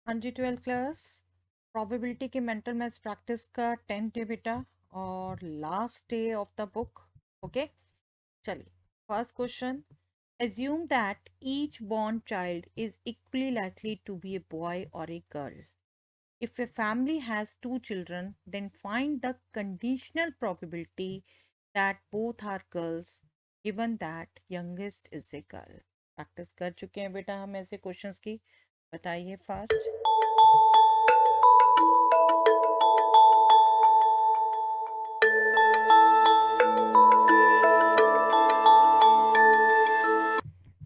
हाँ जी, 12th class probability के मेंटल मैथ्स प्रैक्टिस का 10th डे बेटा, और last day of the book. Okay, चलिए। First question, assume that each born child is equally likely to be a boy or a girl. If a family has two children, then find the conditional probability that both are girls given that youngest is a girl. Practice कर चुके हैं बेटा हम ऐसे questions की, बताइए fast.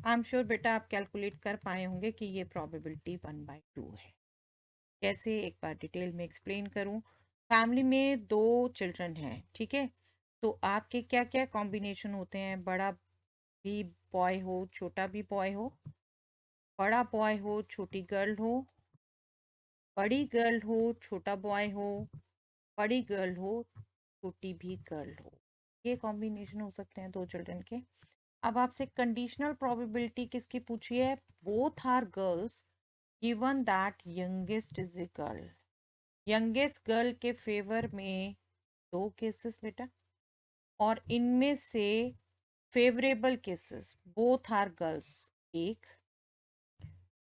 I am sure बेटा आप कैलकुलेट कर पाए होंगे कि ये प्रोबेबिलिटी 1/2 है। कैसे, एक बार डिटेल में एक्सप्लेन करूं। फैमिली में दो चिल्ड्रन हैं, ठीक है, तो आपके क्या क्या कॉम्बिनेशन होते हैं? बड़ा भी बॉय हो, छोटा भी बॉय हो, बड़ा बॉय हो, छोटी गर्ल हो, बड़ी गर्ल हो, छोटा बॉय हो, बड़ी गर्ल हो, छोटी भी गर्ल हो। ये कॉम्बिनेशन हो सकते हैं दो चिल्ड्रन के। अब आपसे कंडीशनल प्रोबेबिलिटी किसकी पूछी है? Both are girls given that youngest is a girl. Youngest girl के फेवर में दो केसेस बेटा, और इनमें से favourable cases both are girls एक।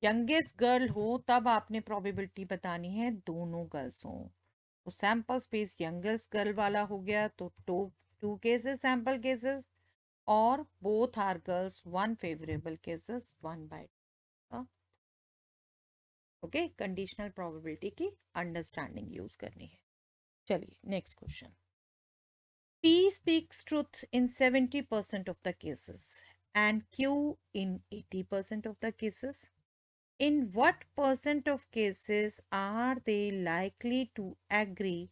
यंगेस्ट गर्ल हो तब आपने प्रोबेबिलिटी बतानी है दोनों गर्ल्स हो, तो सैंपल स्पेस यंगेस्ट गर्ल वाला हो गया, तो टू केसेस सैंपल केसेस, और both are girls one favourable cases 1/2। Okay, conditional probability की अंडरस्टैंडिंग यूज करनी है। चलिए next question. P speaks truth in 70% of the cases and Q in 80% of the cases. In what percent of cases are they likely to agree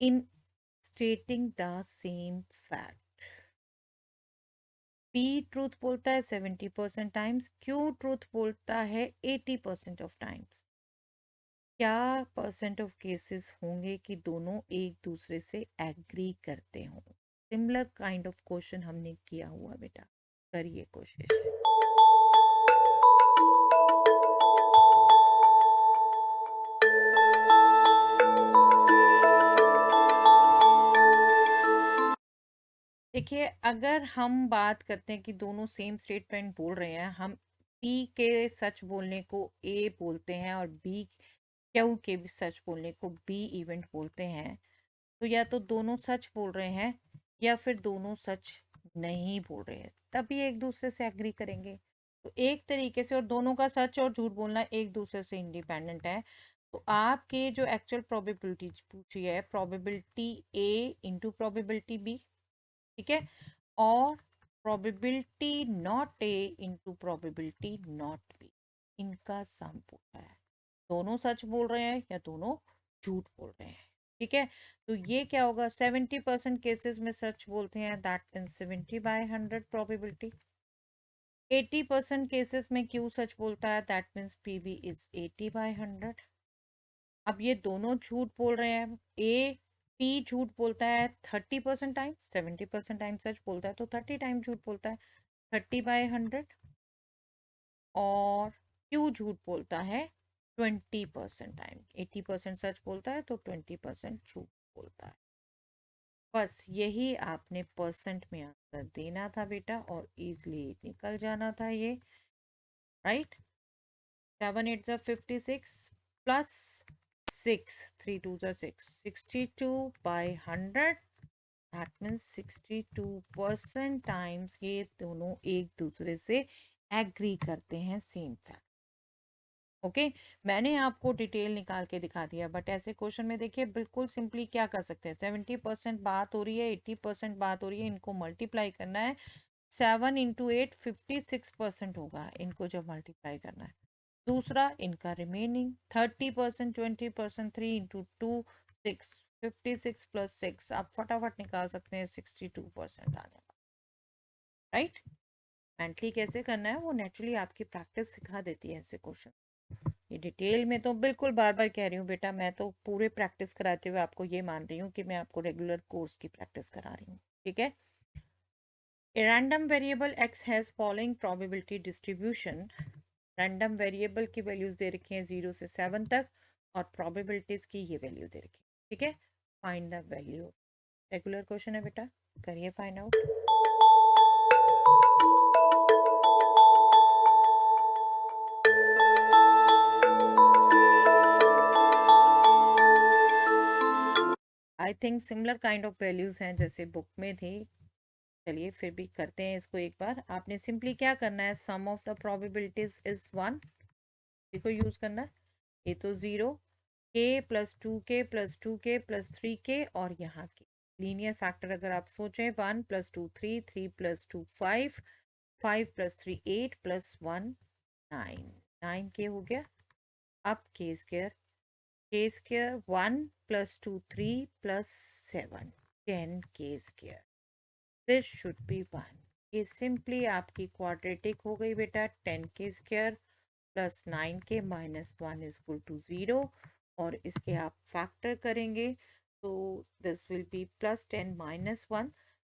in stating the same fact? P truth बोलता है 70% times, Q truth बोलता है 80% of times. क्या percent of cases होंगे कि दोनों एक दूसरे से एग्री करते हों? सिमिलर काइंड ऑफ क्वेश्चन हमने किया हुआ बेटा, करिए कोशिश। देखिए, अगर हम बात करते हैं कि दोनों सेम स्टेटमेंट बोल रहे हैं, हम पी के सच बोलने को ए बोलते हैं और बी क्यू के भी सच बोलने को बी इवेंट बोलते हैं, तो या तो दोनों सच बोल रहे हैं या फिर दोनों सच नहीं बोल रहे हैं, तभी एक दूसरे से एग्री करेंगे। तो एक तरीके से, और दोनों का सच और झूठ बोलना एक दूसरे से इंडिपेंडेंट है। तो आपके जो एक्चुअल प्रोबेबिलिटी पूछी है, probability A into probability B, ठीक है, और probability not A into probability not B, इनका सम पूछा है। दोनों सच बोल रहे हैं या दोनों झूठ बोल रहे हैं, ठीक है। तो ये क्या होगा, 70% केसेस में सच बोलते हैं, दैट मीन 70/100 प्रोबेबिलिटी। 80% केसेस में क्यू सच बोलता है, that means P B is 80/100। अब ये दोनों झूठ बोल रहे हैं, ए पी झूठ बोलता है 30% टाइम, 70% टाइम सच बोलता है, तो 30 टाइम झूठ बोलता है, 30/100। और क्यू झूठ बोलता है 20% टाइम, 80% सच बोलता है तो 20% झूठ बोलता है। बस यही आपने परसेंट में आंसर देना था बेटा, और इजली निकल जाना था ये, right. 7 8 56 plus 6 3 2 6, 62/100, that means 62% times ये दोनों एक दूसरे से एग्री करते हैं सेम फैक्ट। ओके, मैंने आपको डिटेल निकाल के दिखा दिया, बट ऐसे क्वेश्चन में देखिए बिल्कुल सिंपली क्या कर सकते हैं, 70% बात हो रही है, 80% बात हो रही है, इनको मल्टीप्लाई करना है। 7 इंटू 8 56% होगा, इनको जब मल्टीप्लाई करना है। दूसरा इनका रिमेनिंग 30%, 20%, 3 इंटू 2 6, 56 प्लस 6 आप फटाफट निकाल सकते हैं, 62% आने वाला, राइट। मेंटली कैसे करना है वो नेचुरली आपकी प्रैक्टिस सिखा देती है ऐसे क्वेश्चन। ये डिटेल में तो बिल्कुल बार बार कह रही हूँ बेटा, मैं तो पूरे प्रैक्टिस कराते हुए आपको ये मान रही हूँ कि मैं आपको रेगुलर कोर्स की प्रैक्टिस करा रही हूँ, ठीक है। A random variable x has following probability distribution random variable की वैल्यूज दे रखी हैं 0 से 7 तक और प्रोबेबिलिटीज की ये वैल्यू दे रखी है। ठीक है, find the value. Regular question है बेटा, करिए find out. I think similar kind of values हैं जैसे बुक में थी। चलिए फिर भी करते हैं इसको एक बार। आपने सिंपली क्या करना है, सम ऑफ द प्रोबेबिलिटीज इज 1 को यूज करना है। ये तो 0, के प्लस 2 के प्लस 3 के और यहाँ के लीनियर फैक्टर अगर आप सोचें 1 प्लस 2 3, 3 प्लस 2 5, 5 प्लस 3 8 प्लस 1 9, 9 के हो गया। अब के स्क्वायर 1 प्लस 2 3 प्लस 7 10 के स्क्वायर, दिस शुड बी 1। ये सिंपली आपकी क्वाड्रेटिक हो गई बेटा। 10 के स्क्वायर प्लस 9 के माइनस 1 इज इक्वल टू 0 और इसके आप फैक्टर करेंगे तो this will be plus 10 minus 1,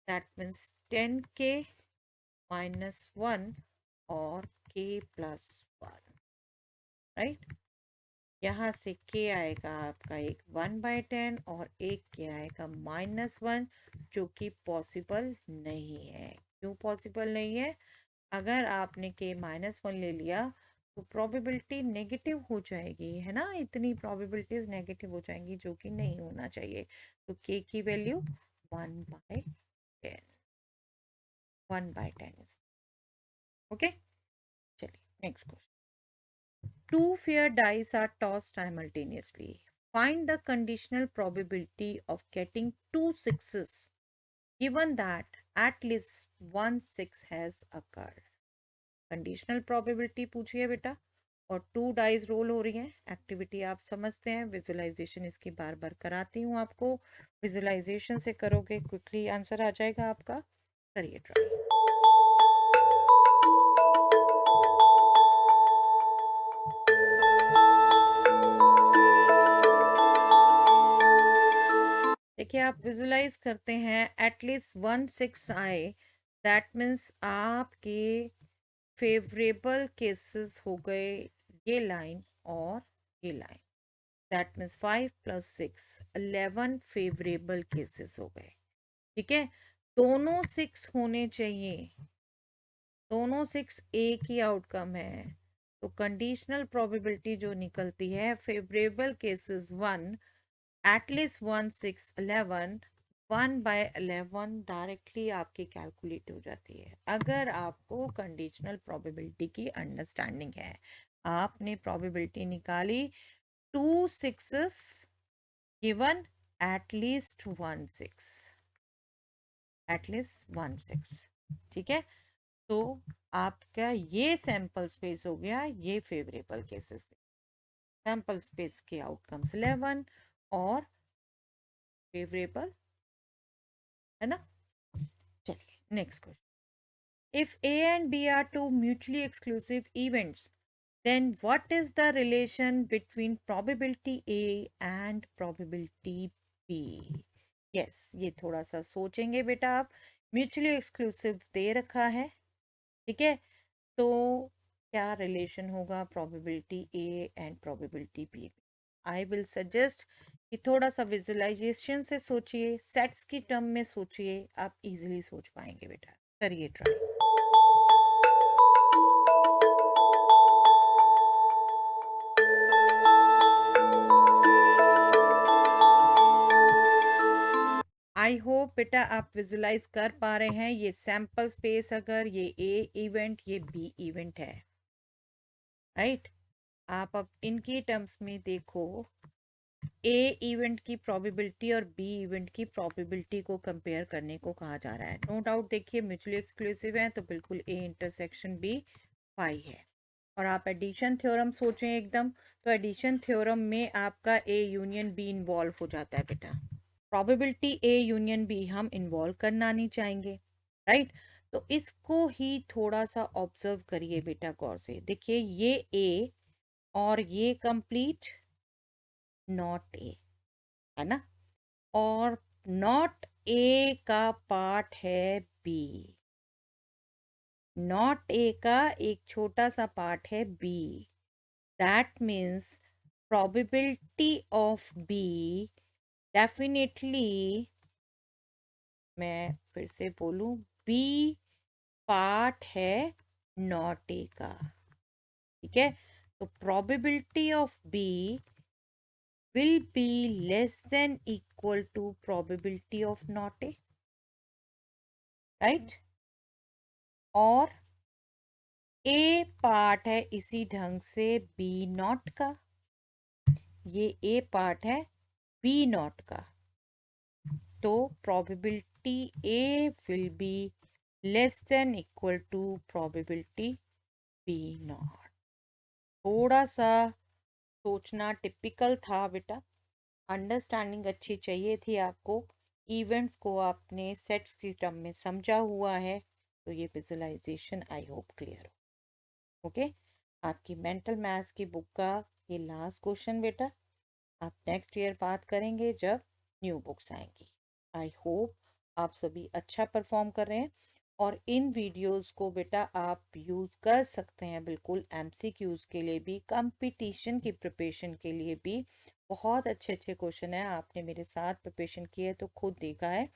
that means 10 के माइनस 1 और के प्लस 1, राइट। यहाँ से के आएगा आपका एक 1/10 और एक के आएगा -1, जो कि पॉसिबल नहीं है। क्यों पॉसिबल नहीं है? अगर आपने के -1 ले लिया तो प्रोबेबिलिटी नेगेटिव हो जाएगी, है ना। इतनी प्रोबेबिलिटीज नेगेटिव हो जाएंगी जो कि नहीं होना चाहिए। तो के की वैल्यू 1/10, 1/10 ओके। चलिए next question. Two fair dice are tossed simultaneously. Find the conditional probability of getting two sixes given that at least one six has occurred. Conditional probability पूछिए बेटा और 2 डाइस रोल हो रही हैं। एक्टिविटी आप समझते हैं, विजुअलाइजेशन इसकी बार बार कराती हूँ आपको। विजुअलाइजेशन से करोगे क्विकली आंसर आ जाएगा आपका। करिए ट्राई। देखिए आप विजुलाइज करते हैं एटलीस्ट 1 6 आए, दैट मीन्स आपके फेवरेबल केसेस हो गए ये लाइन और ये line. That means 5 plus 6 11 favourable cases हो गए। ठीक है, दोनों 6 होने चाहिए, दोनों 6 एक ही आउटकम है। तो कंडीशनल प्रोबेबिलिटी जो निकलती है फेवरेबल केसेस 1, एटलीस्ट 1 6 11, 1/11 डायरेक्टली आपकी कैलकुलेट हो जाती है अगर आपको कंडीशनल प्रोबेबिलिटी की अंडरस्टैंडिंग है। आपने प्रोबेबिलिटी निकाली 2 6 गिवन एटलीस्ट 1 6, एटलीस्ट 1 6। ठीक है, तो आपका ये सैंपल स्पेस हो गया, ये फेवरेबल केसेस थे। सैंपल स्पेस के आउटकम्स 11 और फेवरेबल, है ना। चलिए next question. If A and B are two mutually exclusive events, then what is the relation between probability A and probability B? Yes, ये थोड़ा सा सोचेंगे बेटा आप। म्यूचुअली एक्सक्लूसिव दे रखा है, ठीक है, तो क्या रिलेशन होगा probability A and probability B? I will suggest कि थोड़ा सा विजुअलाइजेशन से सोचिए, सेट्स की टर्म में सोचिए, आप इजीली सोच पाएंगे बेटा। करिए ट्राई। आई होप बेटा आप विजुलाइज कर पा रहे हैं। ये सैंपल स्पेस अगर ये ए इवेंट ये बी इवेंट है, राइट। आप अब इनकी टर्म्स में देखो, ए इवेंट की प्रोबेबिलिटी और बी इवेंट की प्रोबेबिलिटी को कंपेयर करने को कहा जा रहा है। नो डाउट देखिए म्यूचुअली एक्सक्लूसिव है तो बिल्कुल ए इंटरसेक्शन बी पाई है। और आप एडिशन थ्योरम सोचें एकदम, तो एडिशन थ्योरम में आपका ए यूनियन बी इन्वॉल्व हो जाता है बेटा। प्रोबेबिलिटी ए यूनियन बी हम इन्वॉल्व करना नहीं चाहेंगे, राइट। तो इसको ही थोड़ा सा ऑब्जर्व करिए बेटा गौर से। देखिए ये ए और ये कंप्लीट नॉट ए, है ना, और नॉट ए का पार्ट है बी। नॉट ए का एक छोटा सा पार्ट है B, that means probability of B definitely, मैं फिर से बोलूं, B पार्ट है नॉट ए का, ठीक है। तो probability of B will be less than equal to probability of not A, right? और A पार्ट है इसी ढंग से B नॉट का, ये A पार्ट है B नॉट का, तो probability A will be less than equal to probability B not. थोड़ा सा सोचना टिपिकल था बेटा, अंडरस्टैंडिंग अच्छी चाहिए थी आपको, इवेंट्स को आपने सेट्स की टर्म में समझा हुआ है, तो ये विजुअलाइजेशन आई होप क्लियर हो। ओके, आपकी मेंटल मैथ्स की बुक का ये लास्ट क्वेश्चन बेटा, आप नेक्स्ट ईयर बात करेंगे जब न्यू बुक्स आएंगी। आई होप आप सभी अच्छा परफॉर्म कर रहे हैं, और इन वीडियोस को बेटा आप यूज़ कर सकते हैं बिल्कुल एमसीक्यूज के लिए भी, कंपटीशन की प्रिपरेशन के लिए भी। बहुत अच्छे अच्छे क्वेश्चन है, आपने मेरे साथ प्रिपरेशन किए है तो खुद देखा है,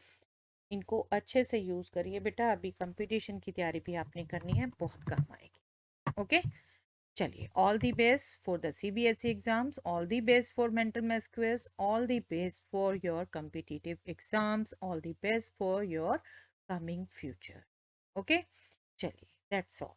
इनको अच्छे से यूज़ करिए बेटा, अभी कंपटीशन की तैयारी भी आपने करनी है, बहुत काम आएगी। ओके, चलिए, all the best for the CBSE exams, all the best for mental maths quiz, all the best for your competitive exams, all the best for your coming future. Okay, चलिए, दैट्स ऑल।